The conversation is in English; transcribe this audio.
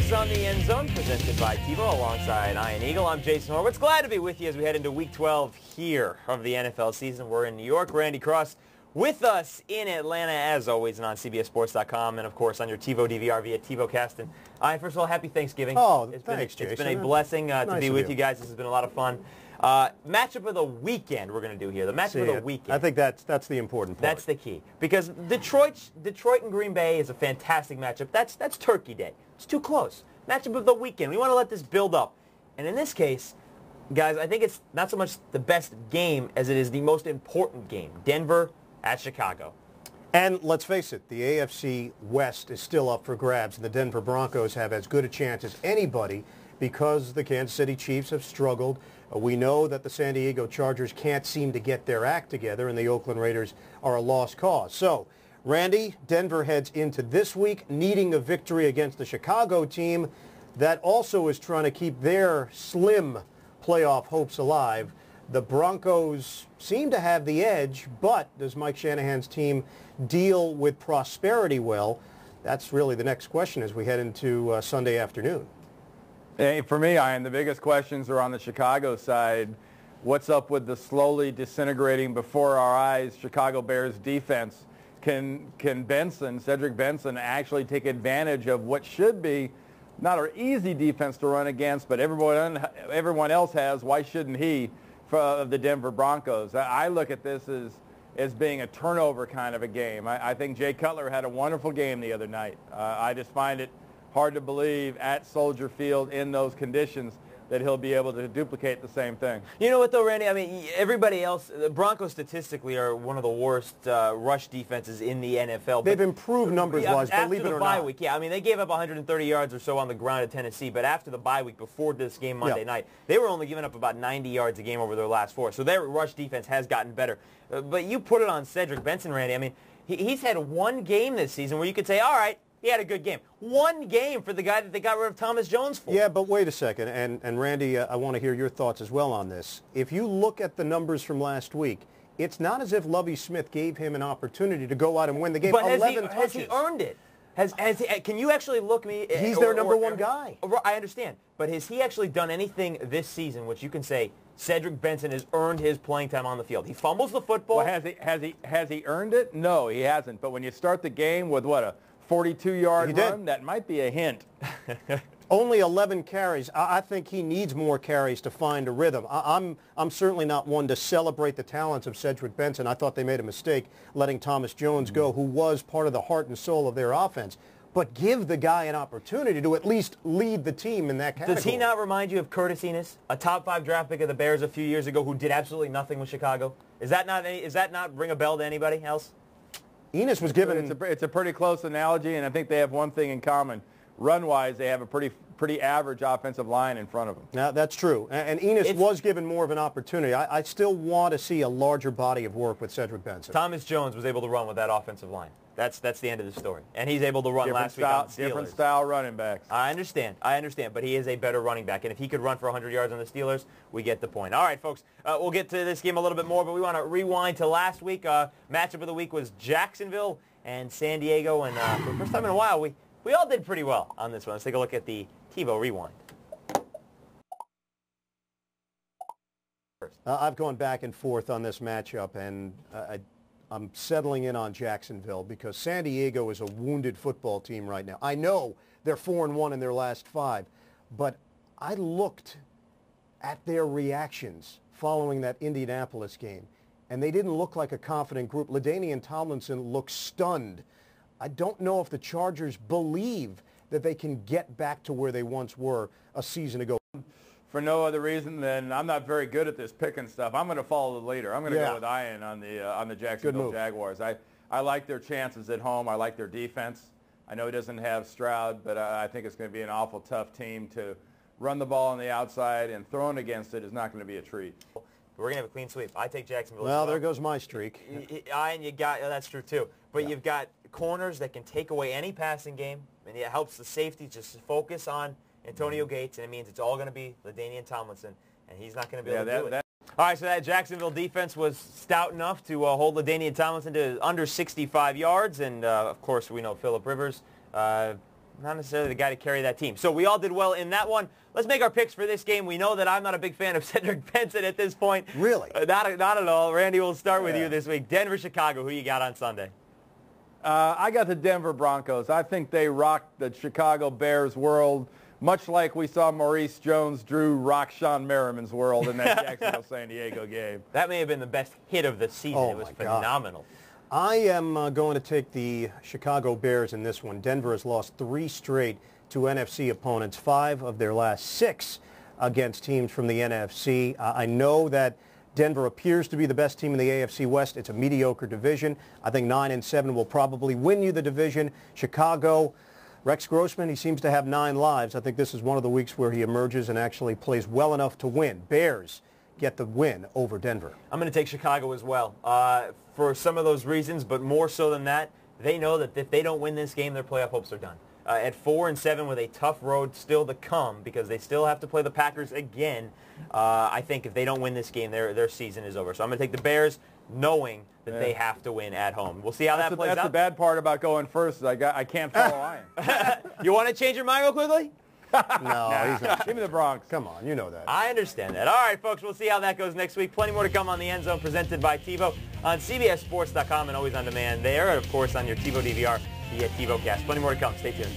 Horowitz is on the end zone, presented by TiVo alongside Ian Eagle. I'm Jason Horowitz. Glad to be with you as we head into Week 12 here of the NFL season. We're in New York. Randy Cross with us in Atlanta, as always, and on CBSSports.com, and, of course, on your TiVo DVR via TiVocast. And Ian, first of all, happy Thanksgiving. Oh, thanks, Jason. It's been a blessing to be with you guys. This has been a lot of fun. Matchup of the weekend we're going to do here. The matchup of the weekend. I think that's the important part. That's the key. Because Detroit and Green Bay is a fantastic matchup. That's Turkey Day. It's too close. Matchup of the weekend. We want to let this build up. And in this case, guys, I think it's not so much the best game as it is the most important game. Denver at Chicago. And let's face it, the AFC West is still up for grabs, and the Denver Broncos have as good a chance as anybody because the Kansas City Chiefs have struggled. We know that the San Diego Chargers can't seem to get their act together, and the Oakland Raiders are a lost cause. So, Randy, Denver heads into this week needing a victory against the Chicago team that also is trying to keep their slim playoff hopes alive. The Broncos seem to have the edge, but does Mike Shanahan's team deal with prosperity well? That's really the next question as we head into Sunday afternoon. Hey, for me, Ian, the biggest questions are on the Chicago side. What's up with the slowly disintegrating before our eyes Chicago Bears defense? Can Cedric Benson actually take advantage of what should be not an easy defense to run against, but everyone else has? Why shouldn't he? Of the Denver Broncos. I look at this as being a turnover kind of a game. I think Jay Cutler had a wonderful game the other night. I just find it hard to believe at Soldier Field in those conditions that he'll be able to duplicate the same thing. You know what, though, Randy? I mean, everybody else, the Broncos statistically are one of the worst rush defenses in the NFL. They've improved numbers-wise, believe it or not. After the bye week, yeah. I mean, they gave up 130 yards or so on the ground at Tennessee, but after the bye week, before this game Monday night, they were only giving up about 90 yards a game over their last four. So their rush defense has gotten better. But you put it on Cedric Benson, Randy. I mean, he's had one game this season where you could say, all right, he had a good game. One game for the guy that they got rid of Thomas Jones for. Yeah, but wait a second. And Randy, I want to hear your thoughts as well on this. If you look at the numbers from last week, it's not as if Lovie Smith gave him an opportunity to go out and win the game. But 11 touches. Has he earned it? Can you actually look me? He's their number one guy. I understand. But has he actually done anything this season which you can say Cedric Benson has earned his playing time on the field? He fumbles the football. Well, has he earned it? No, he hasn't. But when you start the game with, a 42-yard run, that might be a hint. Only 11 carries. I think he needs more carries to find a rhythm. I'm certainly not one to celebrate the talents of Cedric Benson. I thought they made a mistake letting Thomas Jones go, who was part of the heart and soul of their offense. But give the guy an opportunity to at least lead the team in that category. Does he not remind you of Curtis Enis, a top 5 draft pick of the Bears a few years ago who did absolutely nothing with Chicago? Does that not ring a bell to anybody else? Enis was given... It's a pretty close analogy, and I think they have one thing in common. Run-wise, they have a pretty average offensive line in front of them. Now, that's true. And Enis was given more of an opportunity. I still want to see a larger body of work with Cedric Benson. Thomas Jones was able to run with that offensive line. That's the end of the story. And he's able to run last week on the Steelers. Different style running backs. I understand. But he is a better running back. And if he could run for 100 yards on the Steelers, we get the point. All right, folks, we'll get to this game a little bit more, but we want to rewind to last week. Matchup of the week was Jacksonville and San Diego. And for the first time in a while, we all did pretty well on this one. Let's take a look at the TiVo Rewind. I've gone back and forth on this matchup, and I'm settling in on Jacksonville because San Diego is a wounded football team right now. I know they're 4-1 in their last 5, but I looked at their reactions following that Indianapolis game, and they didn't look like a confident group. LaDainian Tomlinson looked stunned. I don't know if the Chargers believe that they can get back to where they once were a season ago. For no other reason than I'm not very good at this picking stuff. I'm going to follow the leader. I'm going to go with Ian on the Jacksonville Jaguars. I like their chances at home. I like their defense. I know he doesn't have Stroud, but I think it's going to be an awful tough team to run the ball on the outside, and throwing against it is not going to be a treat. We're going to have a clean sweep. I take Jacksonville. Well, there goes my streak. That's true, too. But you've got corners that can take away any passing game, and it helps the safety just focus on Antonio Gates, and it means it's all going to be LaDainian Tomlinson, and he's not going to be able to do it. All right, so that Jacksonville defense was stout enough to hold LaDainian Tomlinson to under 65 yards, and, of course, we know Phillip Rivers not necessarily the guy to carry that team. So we all did well in that one. Let's make our picks for this game. We know that I'm not a big fan of Cedric Benson at this point. Really? Not at all. Randy, we'll start with you this week. Denver, Chicago, who you got on Sunday? I got the Denver Broncos. I think they rocked the Chicago Bears world, much like we saw Maurice Jones-Drew rock Sean Merriman's world in that Jacksonville-San Diego game. That may have been the best hit of the season. Oh, it was my God. phenomenal. I am going to take the Chicago Bears in this one. Denver has lost 3 straight to NFC opponents, 5 of their last 6 against teams from the NFC. I know that Denver appears to be the best team in the AFC West. It's a mediocre division. I think 9-7 will probably win you the division. Chicago, Rex Grossman, he seems to have 9 lives. I think this is one of the weeks where he emerges and actually plays well enough to win. Bears get the win over Denver. I'm going to take Chicago as well for some of those reasons, but more so than that, they know that if they don't win this game, their playoff hopes are done. At 4-7 with a tough road still to come because they still have to play the Packers again, I think if they don't win this game, their season is over. So I'm going to take the Bears knowing that they have to win at home. We'll see how that plays out. That's the bad part about going first. I can't follow Ian. You want to change your mind real quickly? No, he's not. Give me the Bronx. Come on, you know that. I understand that. All right, folks, we'll see how that goes next week. Plenty more to come on the End Zone presented by TiVo on CBSSports.com and always on demand there. And, of course, on your TiVo DVR via TiVo Cast. Plenty more to come. Stay tuned.